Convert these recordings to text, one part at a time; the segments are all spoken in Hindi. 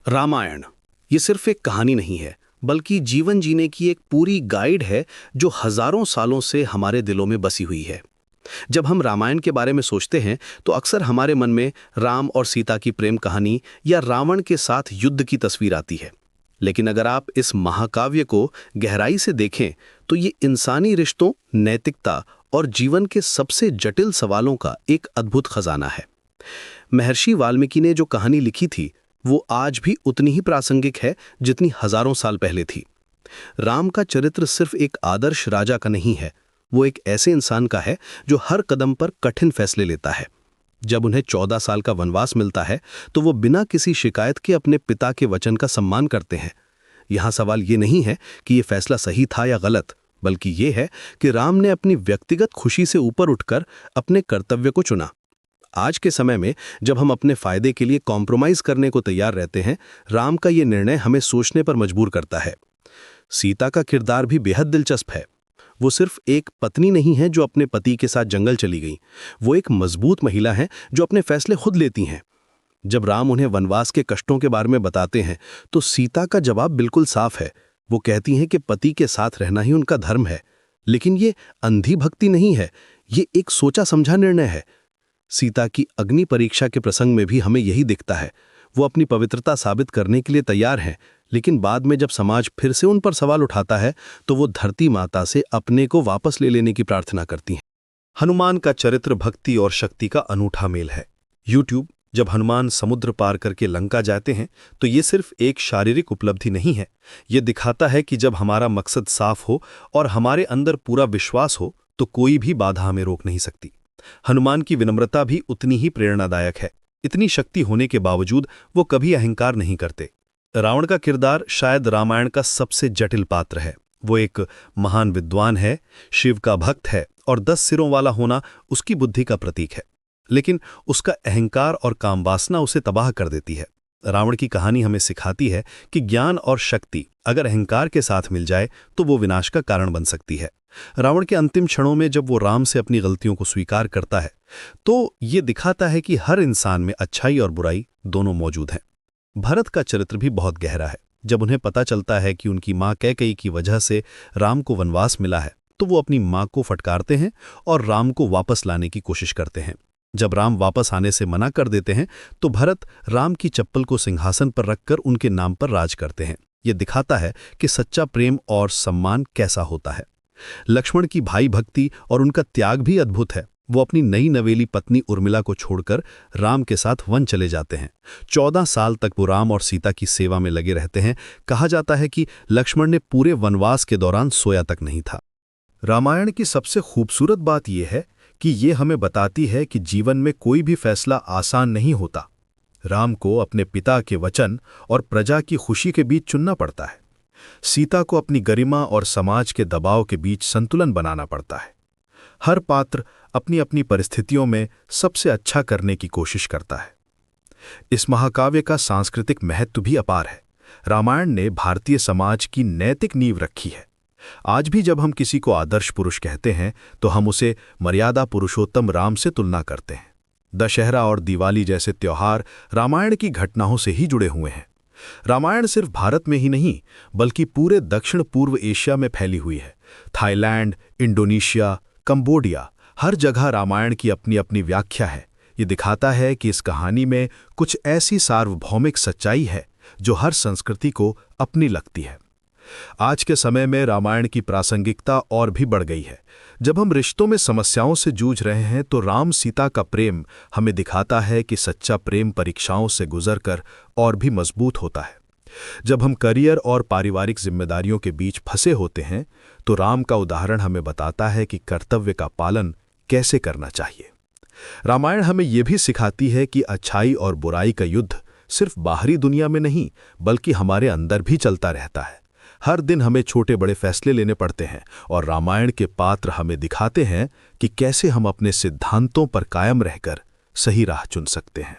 रामायण ये सिर्फ एक कहानी नहीं है, बल्कि जीवन जीने की एक पूरी गाइड है जो हजारों सालों से हमारे दिलों में बसी हुई है। जब हम रामायण के बारे में सोचते हैं तो अक्सर हमारे मन में राम और सीता की प्रेम कहानी या रावण के साथ युद्ध की तस्वीर आती है। लेकिन अगर आप इस महाकाव्य को गहराई से देखें तो ये इंसानी रिश्तों, नैतिकता और जीवन के सबसे जटिल सवालों का एक अद्भुत खजाना है। महर्षि वाल्मीकि ने जो कहानी लिखी थी वो आज भी उतनी ही प्रासंगिक है जितनी हजारों साल पहले थी। राम का चरित्र सिर्फ एक आदर्श राजा का नहीं है, वो एक ऐसे इंसान का है जो हर कदम पर कठिन फैसले लेता है। जब उन्हें 14 साल का वनवास मिलता है तो वो बिना किसी शिकायत के अपने पिता के वचन का सम्मान करते हैं। यहाँ सवाल ये नहीं है कि ये फैसला सही था या गलत, बल्कि ये है कि राम ने अपनी व्यक्तिगत खुशी से ऊपर उठकर अपने कर्तव्य को चुना। आज के समय में जब हम अपने फायदे के लिए कॉम्प्रोमाइज करने को तैयार रहते हैं, राम का ये निर्णय हमें सोचने पर मजबूर करता है। सीता का किरदार भी बेहद दिलचस्प है। वो सिर्फ एक पत्नी नहीं है जो अपने पति के साथ जंगल चली गई, वो एक मजबूत महिला है जो अपने फैसले खुद लेती हैं। जब राम उन्हें वनवास के कष्टों के बारे में बताते हैं तो सीता का जवाब बिल्कुल साफ है। वो कहती हैं कि पति के साथ रहना ही उनका धर्म है। लेकिन ये अंधी भक्ति नहीं है, ये एक सोचा समझा निर्णय है। सीता की अग्नि परीक्षा के प्रसंग में भी हमें यही दिखता है। वो अपनी पवित्रता साबित करने के लिए तैयार हैं, लेकिन बाद में जब समाज फिर से उन पर सवाल उठाता है तो वो धरती माता से अपने को वापस ले लेने की प्रार्थना करती हैं। हनुमान का चरित्र भक्ति और शक्ति का अनूठा मेल है। यूट्यूब जब हनुमान समुद्र पार करके लंका जाते हैं तो ये सिर्फ एक शारीरिक उपलब्धि नहीं है, ये दिखाता है कि जब हमारा मकसद साफ हो और हमारे अंदर पूरा विश्वास हो तो कोई भी बाधा हमें रोक नहीं सकती। हनुमान की विनम्रता भी उतनी ही प्रेरणादायक है। इतनी शक्ति होने के बावजूद वो कभी अहंकार नहीं करते। रावण का किरदार शायद रामायण का सबसे जटिल पात्र है। वो एक महान विद्वान है, शिव का भक्त है और 10 सिरों वाला होना उसकी बुद्धि का प्रतीक है। लेकिन उसका अहंकार और कामवासना उसे तबाह कर देती है। रावण की कहानी हमें सिखाती है कि ज्ञान और शक्ति अगर अहंकार के साथ मिल जाए तो वो विनाश का कारण बन सकती है। रावण के अंतिम क्षणों में जब वो राम से अपनी गलतियों को स्वीकार करता है तो ये दिखाता है कि हर इंसान में अच्छाई और बुराई दोनों मौजूद हैं। भरत का चरित्र भी बहुत गहरा है। जब उन्हें पता चलता है कि उनकी मां कैकेयी की वजह से राम को वनवास मिला है तो वो अपनी मां को फटकारते हैं और राम को वापस लाने की कोशिश करते हैं। जब राम वापस आने से मना कर देते हैं तो भरत राम की चप्पल को सिंहासन पर रखकर उनके नाम पर राज करते हैं। ये दिखाता है कि सच्चा प्रेम और सम्मान कैसा होता है। लक्ष्मण की भाई भक्ति और उनका त्याग भी अद्भुत है। वो अपनी नई नवेली पत्नी उर्मिला को छोड़कर राम के साथ वन चले जाते हैं। 14 साल तक वो राम और सीता की सेवा में लगे रहते हैं। कहा जाता है कि लक्ष्मण ने पूरे वनवास के दौरान सोया तक नहीं था। रामायण की सबसे खूबसूरत बात यह है कि ये हमें बताती है कि जीवन में कोई भी फैसला आसान नहीं होता। राम को अपने पिता के वचन और प्रजा की खुशी के बीच चुनना पड़ता है। सीता को अपनी गरिमा और समाज के दबाव के बीच संतुलन बनाना पड़ता है। हर पात्र अपनी अपनी परिस्थितियों में सबसे अच्छा करने की कोशिश करता है। इस महाकाव्य का सांस्कृतिक महत्व भी अपार है। रामायण ने भारतीय समाज की नैतिक नींव रखी है। आज भी जब हम किसी को आदर्श पुरुष कहते हैं तो हम उसे मर्यादा पुरुषोत्तम राम से तुलना करते हैं। दशहरा और दिवाली जैसे त्योहार रामायण की घटनाओं से ही जुड़े हुए हैं। रामायण सिर्फ भारत में ही नहीं बल्कि पूरे दक्षिण पूर्व एशिया में फैली हुई है। थाईलैंड, इंडोनेशिया, कंबोडिया, हर जगह रामायण की अपनी अपनी व्याख्या है। ये दिखाता है कि इस कहानी में कुछ ऐसी सार्वभौमिक सच्चाई है जो हर संस्कृति को अपनी लगती है। आज के समय में रामायण की प्रासंगिकता और भी बढ़ गई है। जब हम रिश्तों में समस्याओं से जूझ रहे हैं तो राम सीता का प्रेम हमें दिखाता है कि सच्चा प्रेम परीक्षाओं से गुजरकर और भी मजबूत होता है। जब हम करियर और पारिवारिक जिम्मेदारियों के बीच फंसे होते हैं तो राम का उदाहरण हमें बताता है कि कर्तव्य का पालन कैसे करना चाहिए। रामायण हमें यह भी सिखाती है कि अच्छाई और बुराई का युद्ध सिर्फ बाहरी दुनिया में नहीं बल्कि हमारे अंदर भी चलता रहता है। हर दिन हमें छोटे बड़े फैसले लेने पड़ते हैं और रामायण के पात्र हमें दिखाते हैं कि कैसे हम अपने सिद्धांतों पर कायम रहकर सही राह चुन सकते हैं।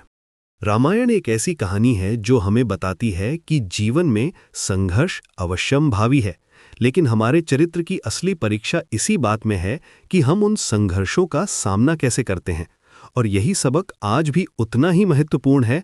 रामायण एक ऐसी कहानी है जो हमें बताती है कि जीवन में संघर्ष अवश्यंभावी है, लेकिन हमारे चरित्र की असली परीक्षा इसी बात में है कि हम उन संघर्षों का सामना कैसे करते हैं। और यही सबक आज भी उतना ही महत्वपूर्ण है